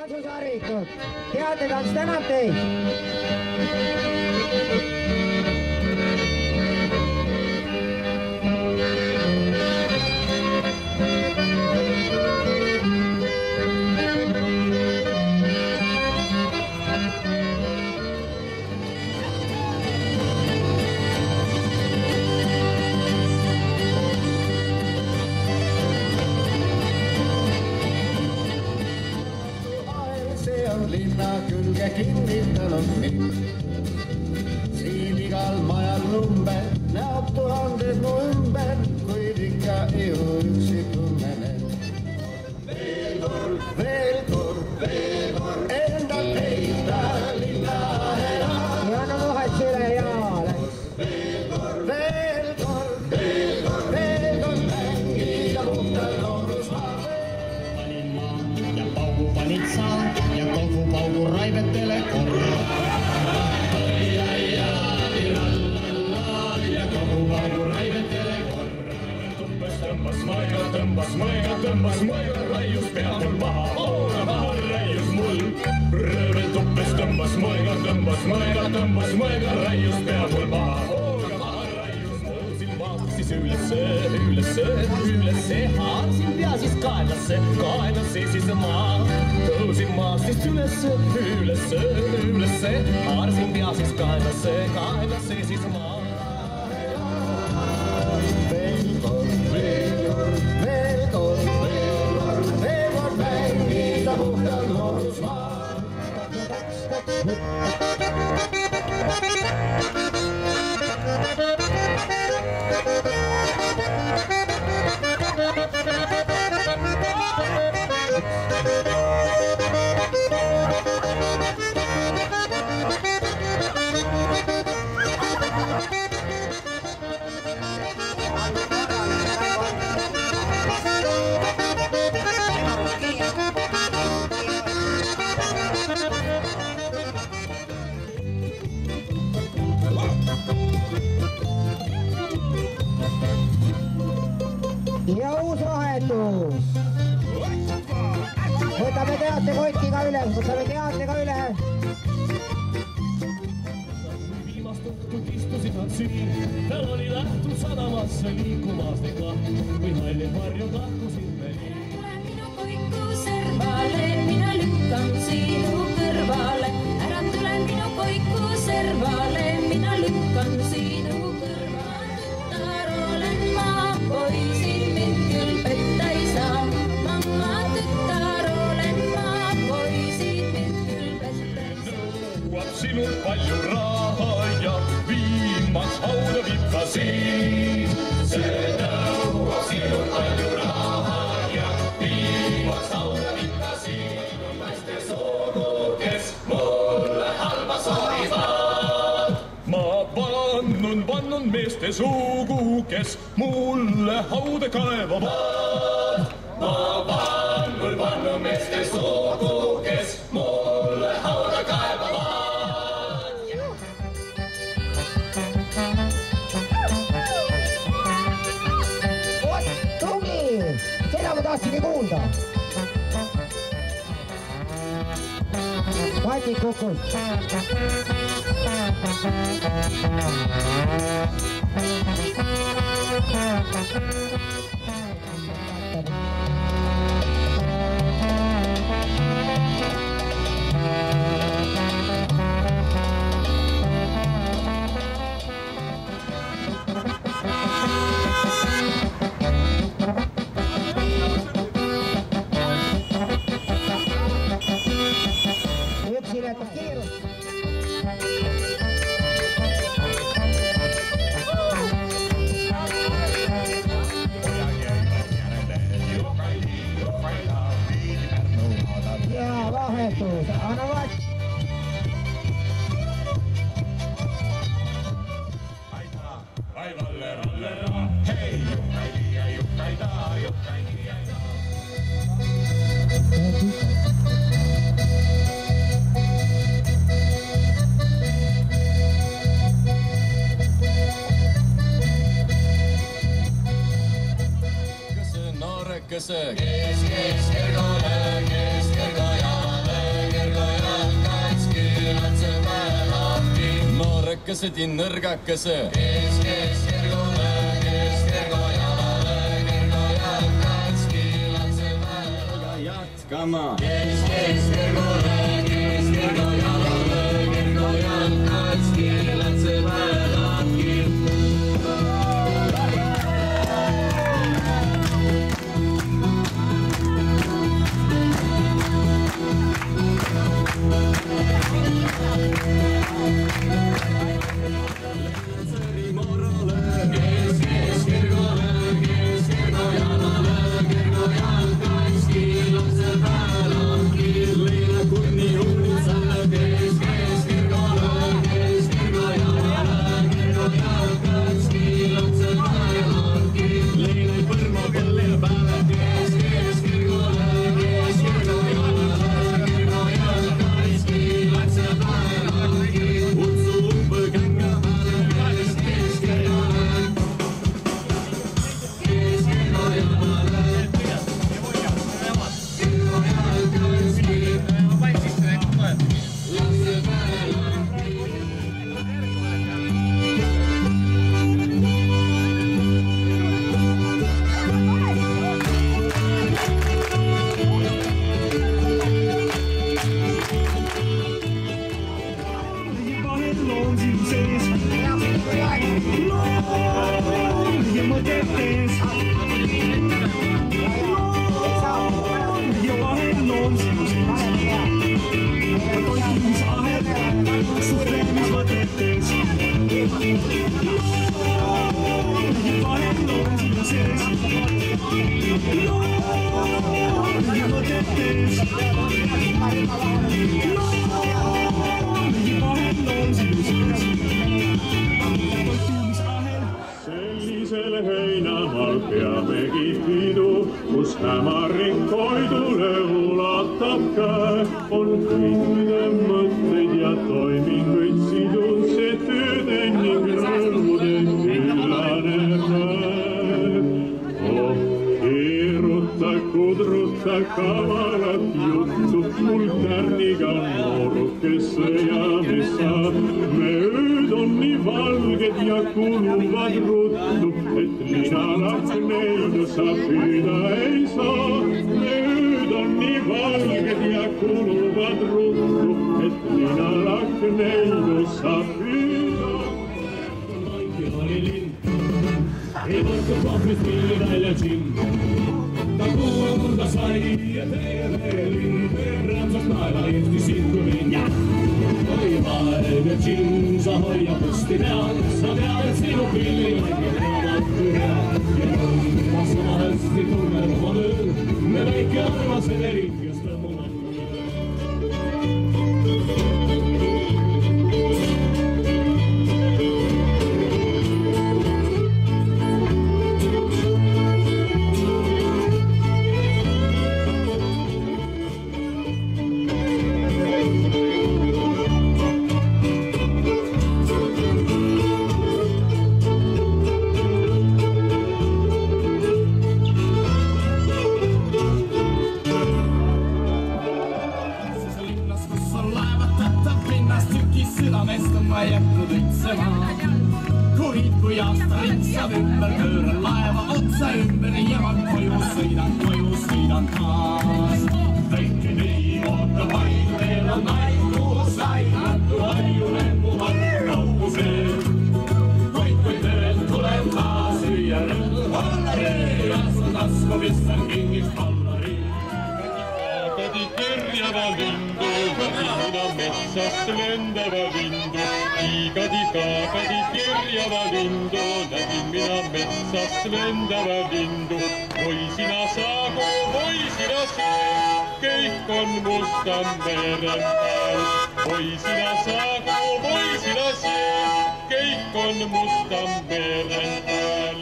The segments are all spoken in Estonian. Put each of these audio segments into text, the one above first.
tantsusarvikud, teatritants tänab teid. Linna külge kinnitanud mind. Siin igal majal number näob tuhanded mu ümber, kuid ikka ihu üksi tunnen. Veel kord, endal leida linna hea. Ja no vahet üle jaale. Veel kord mängida puhtal loodusmaa. Panin ma ja paugu panid sa. Ja paugu raibetele korra. Ja paugu raibetele korra. Tõmbas maiga, raius pea mul maha. Maha raius mul. Röövel tuppes tõmbas maiga, raius pea mul maha. Siis ülesse, haarsin pea siis kaelasse siis maa. Tõusin maast siis ülesse, haarsin pea siis kaelasse siis maa. Veel kord mängida puhtal loodusmaa. Ja uus vahetus. Võtame teatekotiga üle. Viimast õhtut istusid nad siin, tal oli lähtud sadamasse liikumaastega, kui hallid varjud lahkusid me nii. Tule minu koiku servale, mina lükkan sinu kõrvale. Ära tule minu koiku servale, mina lükkan sinu kõrvale. Tütar olen ma, poisid mind küll petta ei saa. Mamma, tütar olen ma, poisid mind küll petta ei saa. Nõuab sinult palju raha ja viimaks hauda viib ka siin. See nõuab sinult palju raha ja viimaks hauda viib ka siin. Naiste soogu, kes mulle halba soovivad. Ma vannun meeste sugu, kes mulle hauda kaevavad. Ma vannun meeste sugu, kes mulle hauda kaevavad. Tubli! Seda ma tahtsingi kuulda. Patik kukkus. Yksi näyttää kiirus. Ja vahetus. Anna vaikka. Ai vallera, hei, jukkaita. Kes kergale, kes kergajale. noorekesed ja nõrgakese. Kes kergule, kes kergo jalale, kergo jalkatski lapse päeva. Jätkama. Kes kergule, kes kergo jalale, kergo jalkatski lapse päevabki. Sellisel heinämaal peamegi pidu, kus hämaring koidule ulatab käe. On kõikide mõtteid ja toiminguid sidun see tööde ning rõõmude küllane päev. Oh, keeruta, kudruta kavalat juttu, mul tärniga noorukesse ja me saab. Me ööd on nii valged ja kuluvad ruttu, et linalak neid sa püüda ei saa. Me ööd on nii valged ja kuluvad ruttu, et linalak neid sa püüda. Vaiki oli linn, ei võtnud kohvrit pilli välja džinn. Ta kuulda sai ja teele linn, rõõmsast naela Eesti sindu minna. Oi vaene džinn, sa hoia pusti peal, sa tead, et sinu pilli ongi raamatu hea. Ja tundma sama hästi tunned oma ööl, me väike armased erikest tõmbame. Kui aasta ritsab ümber, pööran laeva otsa ümber ja ma koju sõidan taas. Väike nii ootab aiu, veel on aiu, saimatu aiu lemmuvad kaugusel. Kui tööl tuleb taas hüüa rõõmallari, ja su tasku vissan kingis pallari. Kadi kerjava lindu, kadina metsast lendava lindu. Kadi kerjava lindu, nägin mina metsast lendava lindu. Voi sina saagu, voi sina see, kõik on musta meren peal. Voi sina saagu, voi sina see, kõik on musta meren peal.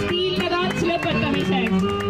Stiilne tants lõpetamiseks.